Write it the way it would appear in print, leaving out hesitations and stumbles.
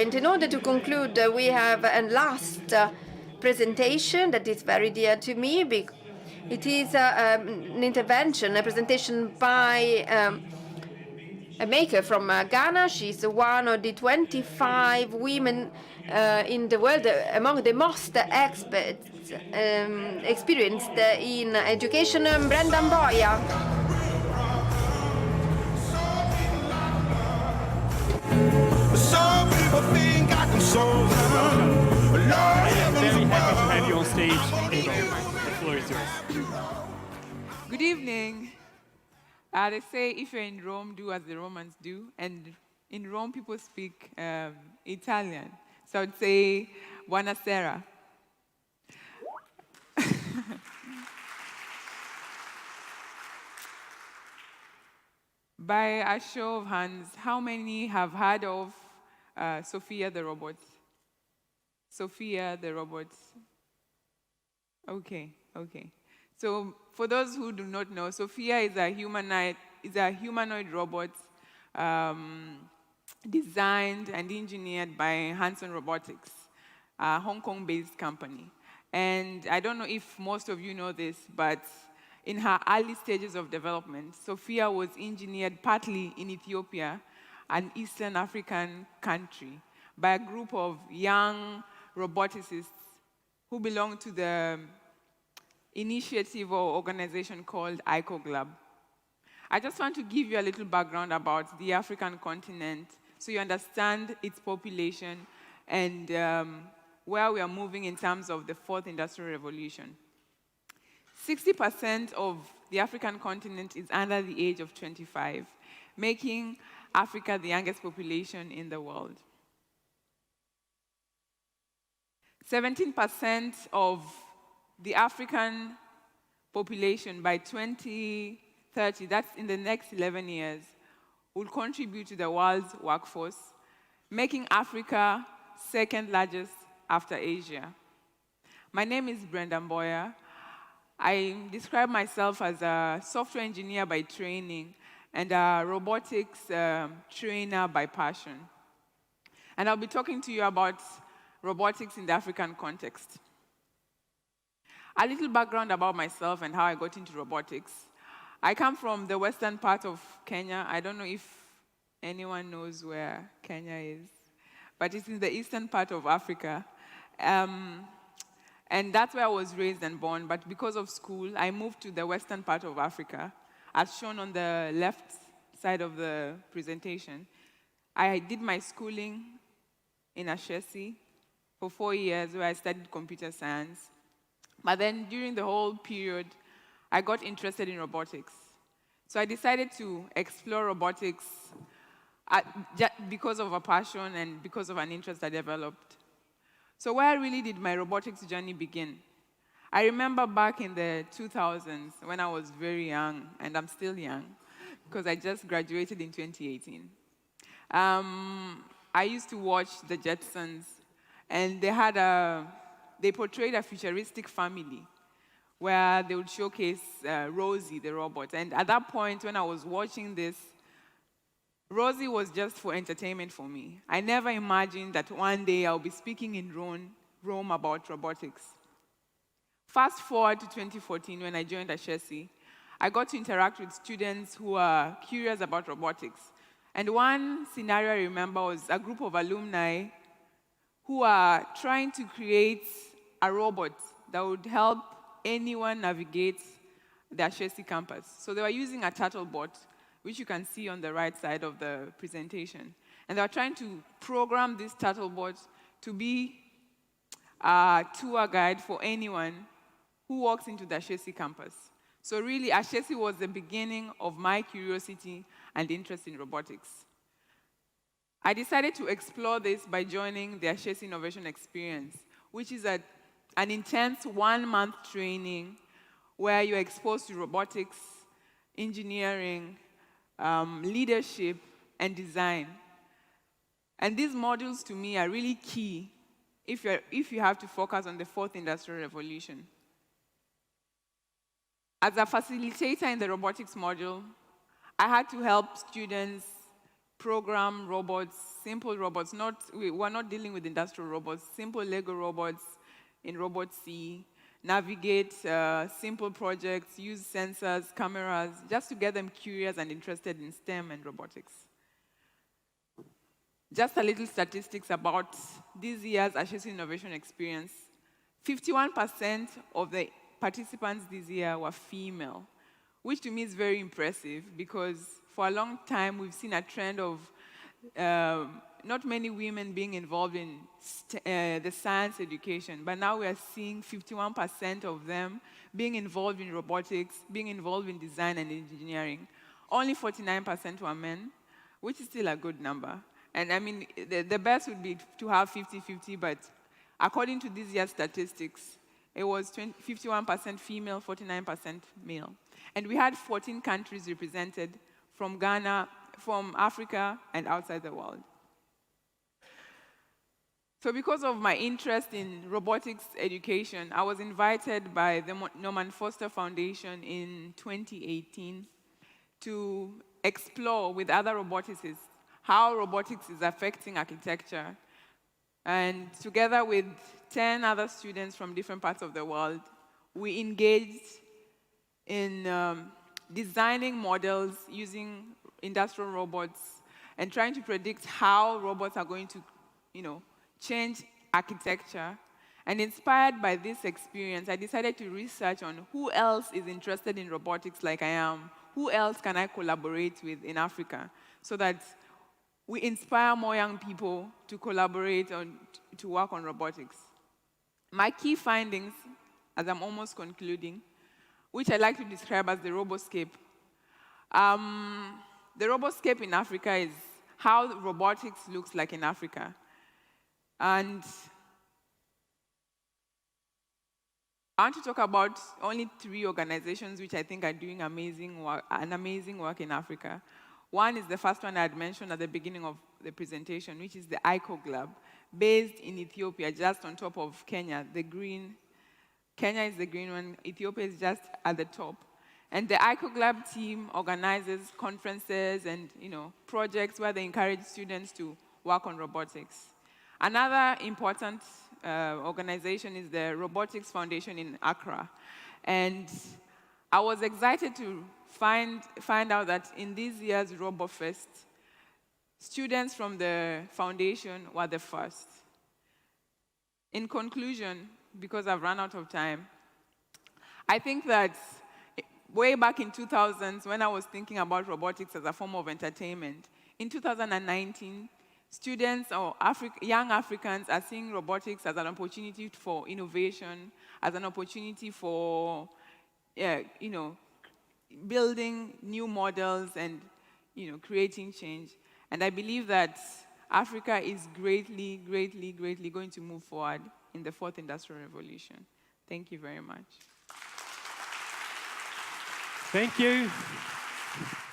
point. In order to conclude, we have a last presentation that is very dear to me. It is an intervention, a presentation by a maker from Ghana. She's one of the 25 women in the world among the most experts experienced in education. Brenda Mboya. Some people think I can solve them. Very happy to have you on stage, Ava. The floor is yours. Good evening. They say if you're in Rome, do as the Romans do. And in Rome, people speak Italian. So I would say, buonasera. By a show of hands, how many have heard of Sophia the Robots? Sophia the Robots. Okay. So for those who do not know, Sophia is a humanoid robot designed and engineered by Hanson Robotics, a Hong Kong-based company. And I don't know if most of you know this, but in her early stages of development, Sophia was engineered partly in Ethiopia, an Eastern African country, by a group of young roboticists who belong to the initiative or organization called ICOGLAB. I just want to give you a little background about the African continent so you understand its population and where we are moving in terms of the fourth industrial revolution. 60% of the African continent is under the age of 25, making Africa the youngest population in the world. 17% of the African population by 2030, that's in the next 11 years, will contribute to the world's workforce, making Africa second largest after Asia. My name is Brenda Mboya. I describe myself as a software engineer by training and a robotics trainer by passion. And I'll be talking to you about robotics in the African context. A little background about myself and how I got into robotics. I come from the western part of Kenya. I don't know if anyone knows where Kenya is, but it's in the eastern part of Africa. And that's where I was raised and born, but because of school, I moved to the western part of Africa, as shown on the left side of the presentation. I did my schooling in Ashesi for 4 years, where I studied computer science. But then during the whole period, I got interested in robotics. So I decided to explore robotics because of a passion and because of an interest I developed. So where really did my robotics journey begin? I remember back in the 2000s when I was very young, and I'm still young, because I just graduated in 2018. I used to watch the Jetsons, and they portrayed a futuristic family where they would showcase Rosie the robot. And at that point, when I was watching this, Rosie was just for entertainment for me. I never imagined that one day I'll be speaking in Rome about robotics. Fast forward to 2014 when I joined Ashesi, I got to interact with students who are curious about robotics. And one scenario I remember was a group of alumni who are trying to create a robot that would help anyone navigate the Ashesi campus. So they were using a turtle bot, which you can see on the right side of the presentation. And they were trying to program this turtle bot to be a tour guide for anyone who walks into the Ashesi campus. So really, Ashesi was the beginning of my curiosity and interest in robotics. I decided to explore this by joining the Ashesi Innovation Experience, which is an intense 1-month training where you're exposed to robotics, engineering, leadership, and design. And these modules, to me, are really key if you have to focus on the fourth industrial revolution. As a facilitator in the robotics module, I had to help students program robots, simple robots. We're not dealing with industrial robots, simple Lego robots in Robot C, navigate simple projects, use sensors, cameras, just to get them curious and interested in STEM and robotics. Just a little statistics about this year's Ashesi Innovation Experience. 51% of the participants this year were female, which to me is very impressive because for a long time we've seen a trend of not many women being involved in the science education, but now we are seeing 51% of them being involved in robotics, being involved in design and engineering. Only 49% were men, which is still a good number. And I mean, the best would be to have 50-50, but according to this year's statistics, it was 51% female, 49% male. And we had 14 countries represented from Ghana, from Africa, and outside the world. So because of my interest in robotics education, I was invited by the Norman Foster Foundation in 2018 to explore with other roboticists how robotics is affecting architecture. And together with 10 other students from different parts of the world, we engaged in designing models using industrial robots and trying to predict how robots are going to, change architecture. And inspired by this experience, I decided to research on who else is interested in robotics like I am, who else can I collaborate with in Africa, so that we inspire more young people to collaborate on, to work on robotics. My key findings, as I'm almost concluding, which I like to describe as the Roboscape. The Roboscape in Africa is how robotics looks like in Africa. And I want to talk about only 3 organizations which I think are doing amazing work in Africa. One is the first one I had mentioned at the beginning of the presentation, which is the ICOG Lab, based in Ethiopia, just on top of Kenya. Kenya is the green one, Ethiopia is just at the top. And the ICOG Lab team organizes conferences and projects where they encourage students to work on robotics. Another important organization is the Robotics Foundation in Accra. And I was excited to find out that in this year's RoboFest, students from the foundation were the first. In conclusion, because I've run out of time, I think that way back in 2000s, when I was thinking about robotics as a form of entertainment, in 2019, students or young Africans are seeing robotics as an opportunity for innovation, as an opportunity for, building new models and, creating change. And I believe that Africa is greatly, greatly, greatly going to move forward in the 4th Industrial Revolution. Thank you very much. Thank you.